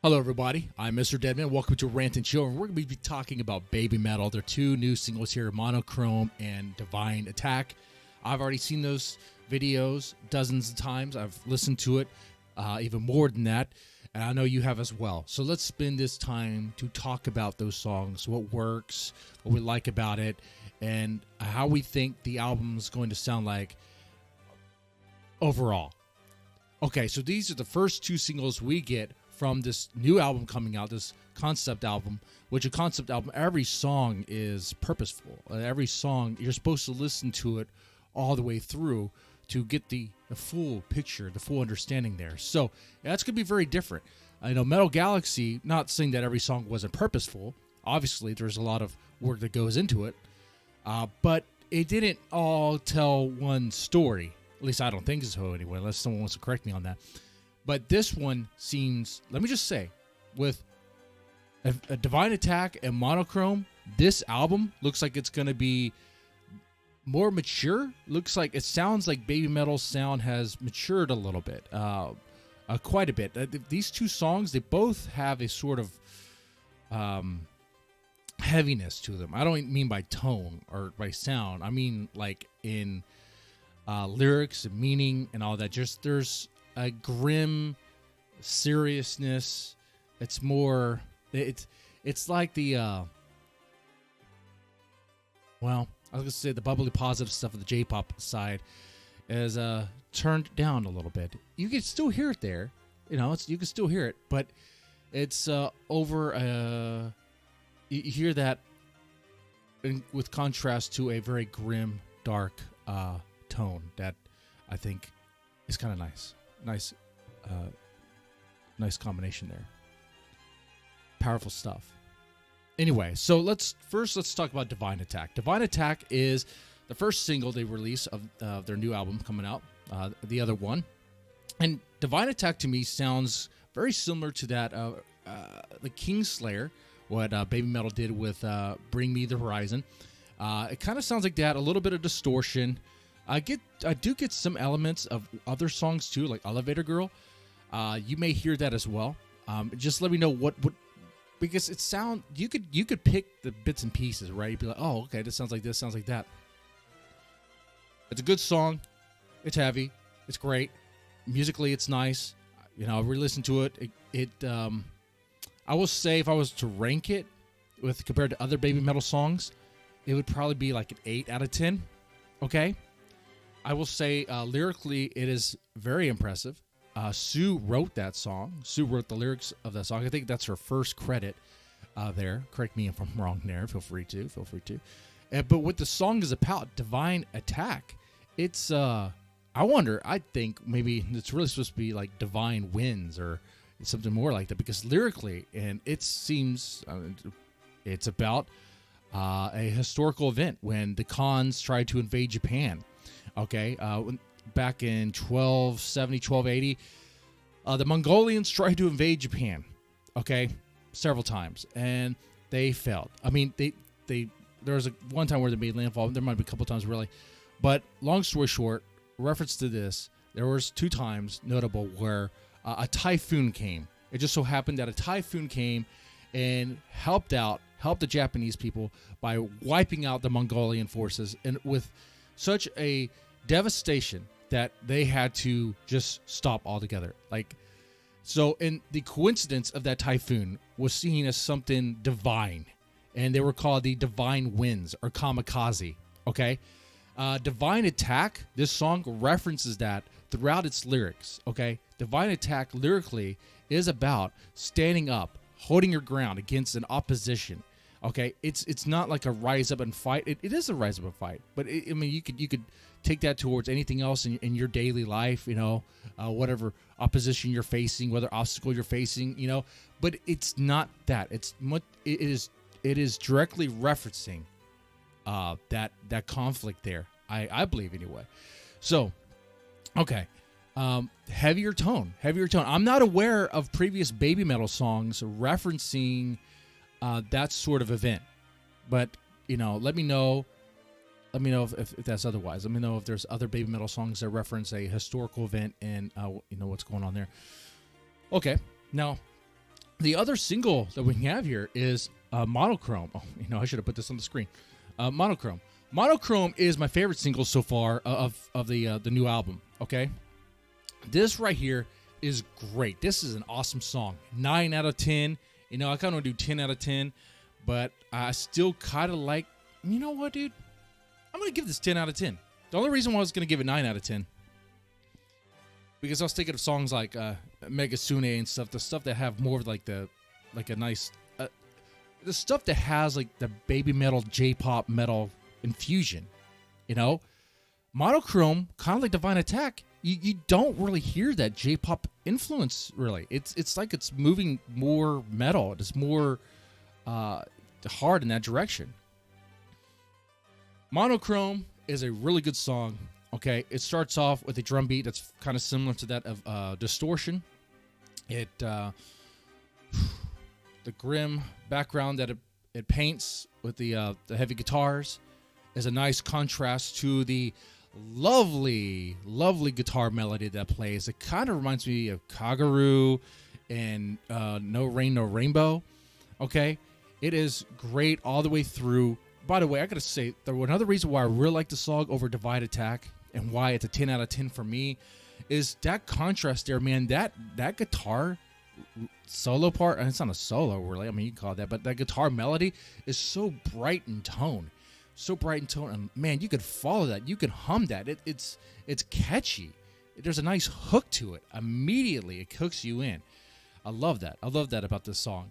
Hello, everybody. I'm Mr. Deadman. Welcome to Rant and Chill, and we're going to be talking about Baby Metal. Their two new singles here, Monochrome and Divine Attack. I've already seen those videos dozens of times. I've listened to it even more than that, and I know you have as well. So let's spend this time to talk about those songs, what works, what we like about it, and how we think the album is going to sound like overall. Okay, so these are the first two singles we get from this new album coming out, this concept album, which a concept album, every song is purposeful. Every song, you're supposed to listen to it all the way through to get the full picture, the full understanding there. So that's going to be very different. I know Metal Galaxy, not saying that every song wasn't purposeful. Obviously, there's a lot of work that goes into it. But it didn't all tell one story. At least I don't think so anyway, unless someone wants to correct me on that. But this one seems, let me just say, with a Divine Attack and Monochrome, this album looks like it's going to be more mature. Looks like, it sounds like Baby Metal's sound has matured a little bit, quite a bit. These two songs, they both have a sort of heaviness to them. I don't mean by tone or by sound. I mean like in lyrics and meaning and all that. Just there's a grim seriousness. It's more, it's like the well, I was gonna say the bubbly positive stuff of the J-pop side is turned down a little bit. You can still hear it there, you know, you can still hear it, but it's over you hear that with contrast to a very grim, dark tone that I think is kind of nice. Nice combination there. Powerful stuff. Anyway, so let's talk about Divine Attack. Divine Attack is the first single they release of their new album coming out. The other one, and Divine Attack to me sounds very similar to that the Kingslayer, what Baby Metal did with Bring Me the Horizon. It kind of sounds like that. A little bit of distortion. I do get some elements of other songs too, like Elevator Girl. You may hear that as well. Just let me know what because it sound you could pick the bits and pieces, right? You'd be like, oh, okay, this sounds like this, sounds like that. It's a good song. It's heavy. It's great. Musically, it's nice. You know, I re-listened to it. I will say if I was to rank it with compared to other Baby Metal songs, it would probably be like an 8 out of 10. Okay. I will say lyrically, it is very impressive. Sue wrote that song. Sue wrote the lyrics of that song. I think that's her first credit there. Correct me if I'm wrong there. Feel free to. But what the song is about, Divine Attack, it's, I wonder, I think maybe it's really supposed to be like Divine Winds or something more like that, because lyrically, and it seems it's about a historical event when the Khans tried to invade Japan. Okay, back in 1270, 1280, the Mongolians tried to invade Japan. Okay, several times, and they failed. I mean, there was one time where they made landfall. There might be a couple times really, but long story short, reference to this, there was 2 times notable where a typhoon came. It just so happened that a typhoon came and helped the Japanese people by wiping out the Mongolian forces, and with such a devastation that they had to just stop altogether. Like, so, and the coincidence of that typhoon was seen as something divine, and they were called the Divine Winds or Kamikaze. Okay, Divine Attack. This song references that throughout its lyrics. Okay, Divine Attack lyrically is about standing up, holding your ground against an opposition. Okay, it's not like a rise up and fight. It is a rise up and fight, but I mean, you could take that towards anything else in your daily life. You know, whatever opposition you're facing, whether obstacle you're facing. You know, but it's not that. It is directly referencing that conflict there. I believe anyway. So, okay. Heavier tone. I'm not aware of previous Baby Metal songs referencing that sort of event, but you know, let me know if that's otherwise. Let me know if there's other Baby Metal songs that reference a historical event and you know what's going on there. Okay, now The other single that we have here is Monochrome. Oh, I should have put this on the screen. Monochrome. Monochrome is my favorite single so far of the new album. Okay, this right here is great. This is an awesome song. 9 out of 10. I kind of do 10 out of 10, but I still kind of like. You know what, dude? I'm gonna give this 10 out of 10. The only reason why I was gonna give it 9 out of 10 because I was thinking of songs like Megasune and stuff, the stuff that have more of like a nice, the stuff that has like the baby metal, J-pop metal infusion, Monochrome, kind of like Divine Attack, you don't really hear that J-pop influence really. It's like it's moving more metal. It's more hard in that direction. Monochrome is a really good song. Okay, it starts off with a drum beat that's kind of similar to that of Distortion. The grim background that it paints with the heavy guitars is a nice contrast to the lovely, lovely guitar melody that plays. It kind of reminds me of Kaguru and No Rain, No Rainbow. Okay, it is great all the way through. By the way, I gotta say, another reason why I really like the song over Divide Attack and why it's a 10 out of 10 for me is that contrast there, man. That guitar solo part, and it's not a solo really, I mean you can call it that, but that guitar melody is so bright in tone. And man, you could follow that, you can hum that. It's catchy. There's a nice hook to it. Immediately it hooks you in. I love that about this song.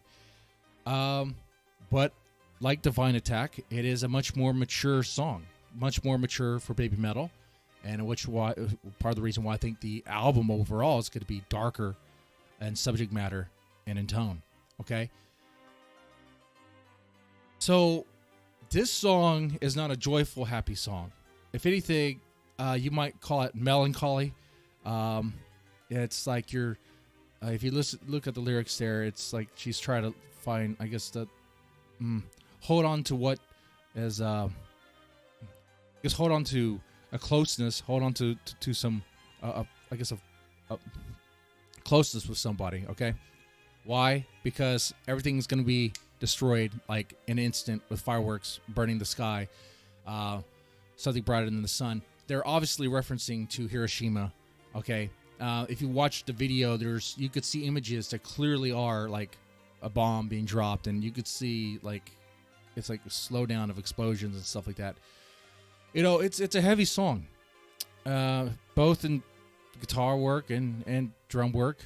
But like Divine Attack, it is a much more mature song, much more mature for baby metal, and part of the reason why I think the album overall is going to be darker in subject matter and in tone. Okay, so this song is not a joyful, happy song. If anything, you might call it melancholy. It's like if you look at the lyrics there, it's like she's trying to find, I guess, hold on to what is, just hold on to a closeness, hold on to some, I guess, a closeness with somebody. Okay, why? Because everything's going to be destroyed like in an instant with fireworks burning the sky. Something brighter than the sun. They're obviously referencing to Hiroshima. Okay, if you watch the video, you could see images that clearly are like a bomb being dropped, and you could see like it's like a slowdown of explosions and stuff like that. It's a heavy song, both in guitar work and drum work,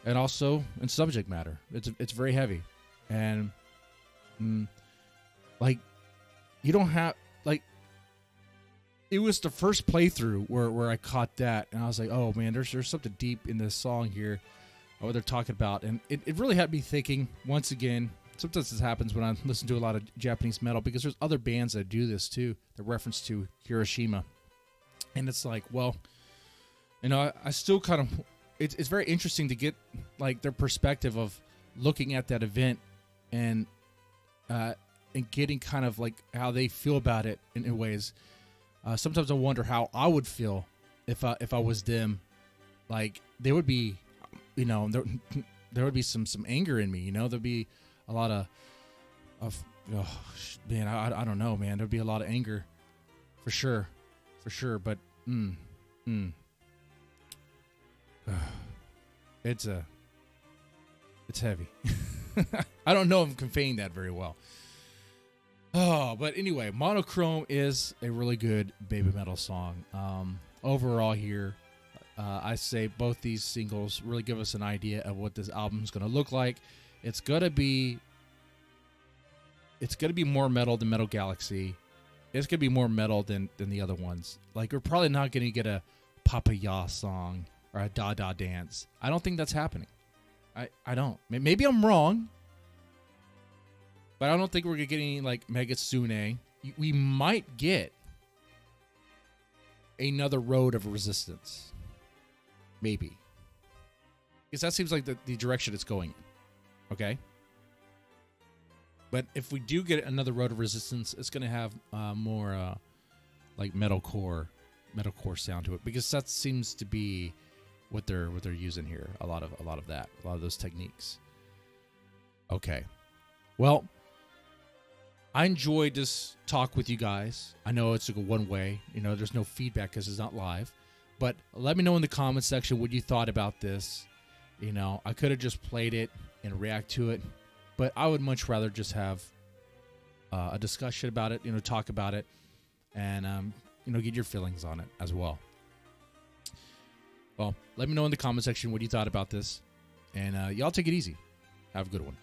and also in subject matter. It's very heavy, and like you don't have like. It was the first playthrough where I caught that, and I was like, oh man, there's something deep in this song here, what they're talking about. And it really had me thinking, once again, sometimes this happens when I listen to a lot of Japanese metal, because there's other bands that do this too, the reference to Hiroshima. And it's like, well, I still kind of, it's very interesting to get like their perspective of looking at that event and getting kind of like how they feel about it in ways. Sometimes I wonder how I would feel if I was them. Like there would be, there would be some anger in me. There'd be a lot of man. I don't know, man. There'd be a lot of anger, for sure. But it's heavy. I don't know if I'm conveying that very well. Oh, but anyway, Monochrome is a really good baby metal song. Overall here, I say both these singles really give us an idea of what this album is going to look like. It's gonna be more metal than Metal Galaxy. It's gonna be more metal than the other ones. Like we're probably not gonna get a Papaya song or a Da Da Dance. I don't think that's happening. I don't. Maybe I'm wrong. But I don't think we're going to get any, like, Megasune. We might get another Road of Resistance. Maybe. Because that seems like the direction it's going in. Okay? But if we do get another Road of Resistance, it's going to have more, like, metalcore sound to it. Because that seems to be what they're using here. A lot of those techniques. Okay. Well, I enjoyed this talk with you guys. I know it's like a one way. There's no feedback because it's not live. But let me know in the comments section what you thought about this. I could have just played it and react to it, but I would much rather just have a discussion about it, talk about it, and, get your feelings on it as well. Well, let me know in the comment section what you thought about this, and y'all take it easy. Have a good one.